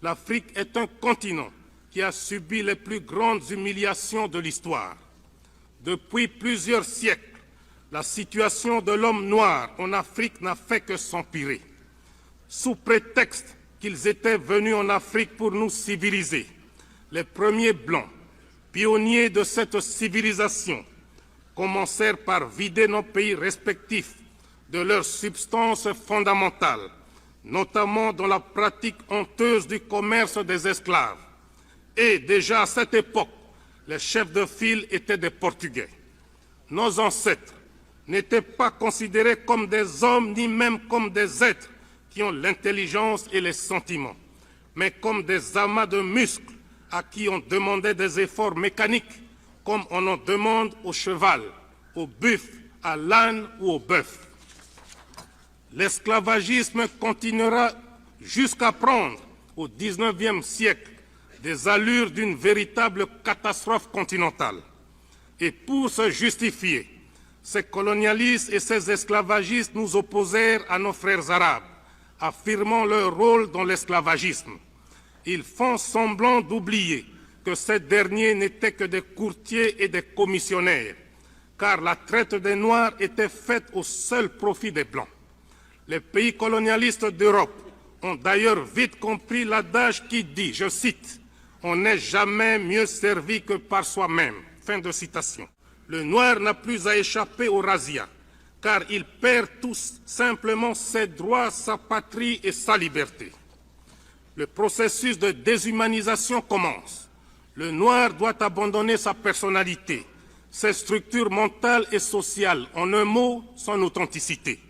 l'Afrique est un continent qui a subi les plus grandes humiliations de l'histoire. Depuis plusieurs siècles, la situation de l'homme noir en Afrique n'a fait que s'empirer. Sous prétexte qu'ils étaient venus en Afrique pour nous civiliser, les premiers Blancs, pionniers de cette civilisation, commencèrent par vider nos pays respectifs de leur substance fondamentale, notamment dans la pratique honteuse du commerce des esclaves. Et déjà à cette époque, les chefs de file étaient des Portugais. Nos ancêtres n'étaient pas considérés comme des hommes ni même comme des êtres qui ont l'intelligence et les sentiments, mais comme des amas de muscles à qui on demandait des efforts mécaniques, comme on en demande au cheval, au buffle, à l'âne ou au bœuf. L'esclavagisme continuera jusqu'à prendre, au XIXe siècle, des allures d'une véritable catastrophe continentale. Et pour se justifier, ces colonialistes et ces esclavagistes nous opposèrent à nos frères arabes, affirmant leur rôle dans l'esclavagisme. Ils font semblant d'oublier que ces derniers n'étaient que des courtiers et des commissionnaires, car la traite des Noirs était faite au seul profit des Blancs. Les pays colonialistes d'Europe ont d'ailleurs vite compris l'adage qui dit, je cite, « On n'est jamais mieux servi que par soi-même ». Fin de citation. Le Noir n'a plus à échapper au razzia, car il perd tout simplement ses droits, sa patrie et sa liberté. Le processus de déshumanisation commence. Le Noir doit abandonner sa personnalité, ses structures mentales et sociales, en un mot, son authenticité.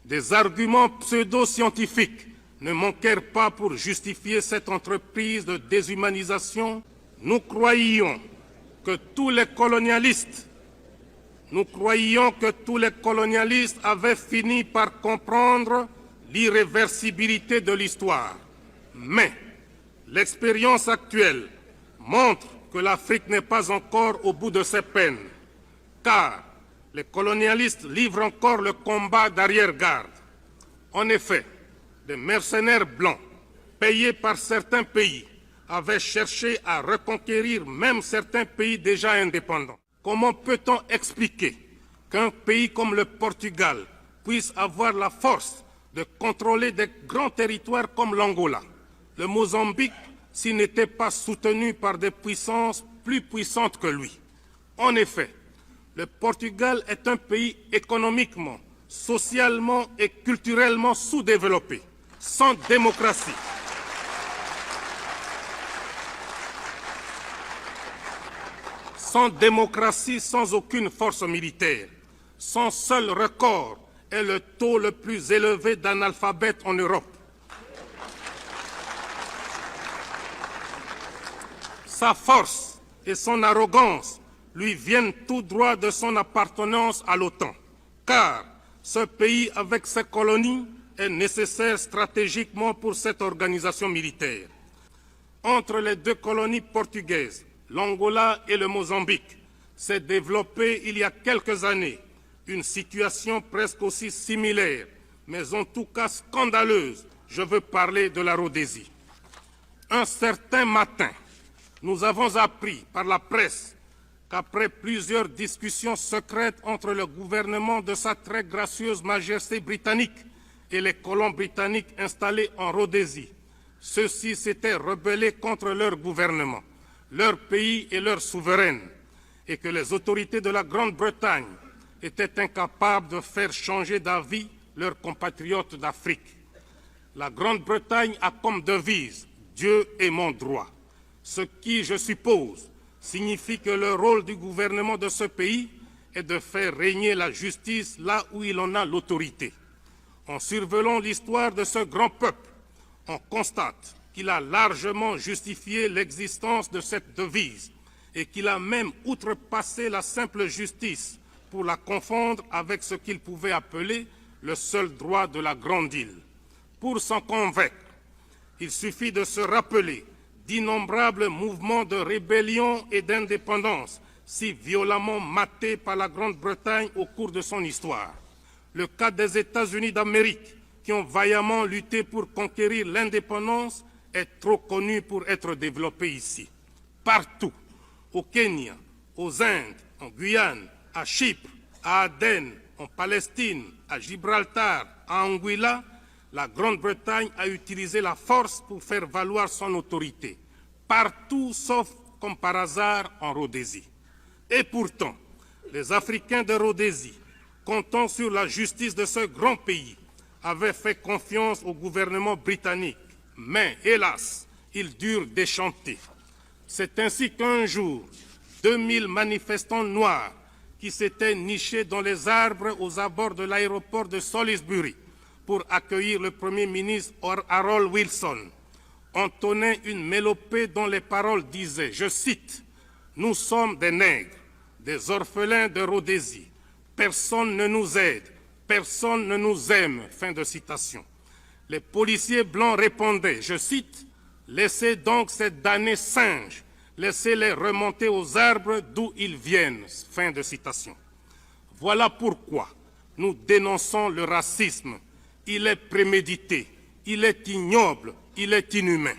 Des arguments pseudo-scientifiques ne manquèrent pas pour justifier cette entreprise de déshumanisation. Nous croyions que tous les colonialistes avaient fini par comprendre l'irréversibilité de l'histoire. Mais l'expérience actuelle montre que l'Afrique n'est pas encore au bout de ses peines, car les colonialistes livrent encore le combat d'arrière-garde. En effet, des mercenaires blancs, payés par certains pays, avaient cherché à reconquérir même certains pays déjà indépendants. Comment peut-on expliquer qu'un pays comme le Portugal puisse avoir la force de contrôler des grands territoires comme l'Angola, le Mozambique, s'il n'était pas soutenu par des puissances plus puissantes que lui? En effet, le Portugal est un pays économiquement, socialement et culturellement sous-développé, sans démocratie. Sans démocratie, sans aucune force militaire. Son seul record est le taux le plus élevé d'analphabètes en Europe. Sa force et son arrogance lui viennent tout droit de son appartenance à l'OTAN, car ce pays avec ses colonies est nécessaire stratégiquement pour cette organisation militaire. Entre les deux colonies portugaises, l'Angola et le Mozambique, s'est développée il y a quelques années une situation presque aussi similaire, mais en tout cas scandaleuse. Je veux parler de la Rhodésie. Un certain matin, nous avons appris par la presse qu'après plusieurs discussions secrètes entre le gouvernement de sa très gracieuse majesté britannique et les colons britanniques installés en Rhodésie, ceux-ci s'étaient rebellés contre leur gouvernement, leur pays et leur souveraine, et que les autorités de la Grande-Bretagne étaient incapables de faire changer d'avis leurs compatriotes d'Afrique. La Grande-Bretagne a comme devise « Dieu est mon droit », ce qui, je suppose, signifie que le rôle du gouvernement de ce pays est de faire régner la justice là où il en a l'autorité. En survolant l'histoire de ce grand peuple, on constate qu'il a largement justifié l'existence de cette devise et qu'il a même outrepassé la simple justice pour la confondre avec ce qu'il pouvait appeler le seul droit de la Grande Île. Pour s'en convaincre, il suffit de se rappeler d'innombrables mouvements de rébellion et d'indépendance si violemment matés par la Grande-Bretagne au cours de son histoire. Le cas des États-Unis d'Amérique, qui ont vaillamment lutté pour conquérir l'indépendance, est trop connu pour être développé ici. Partout, au Kenya, aux Indes, en Guyane, à Chypre, à Aden, en Palestine, à Gibraltar, à Anguilla, la Grande-Bretagne a utilisé la force pour faire valoir son autorité. Partout, sauf comme par hasard, en Rhodésie. Et pourtant, les Africains de Rhodésie, comptant sur la justice de ce grand pays, avaient fait confiance au gouvernement britannique. Mais, hélas, ils durent déchanter. C'est ainsi qu'un jour, 2000 manifestants noirs qui s'étaient nichés dans les arbres aux abords de l'aéroport de Salisbury pour accueillir le Premier ministre Harold Wilson entonnaient une mélopée dont les paroles disaient, je cite, « Nous sommes des nègres, des orphelins de Rhodésie. Personne ne nous aide, personne ne nous aime. » Fin de citation. Les policiers blancs répondaient, je cite, « Laissez donc ces damnés singes, laissez-les remonter aux arbres d'où ils viennent. » Fin de citation. Voilà pourquoi nous dénonçons le racisme. Il est prémédité, il est ignoble, il est inhumain.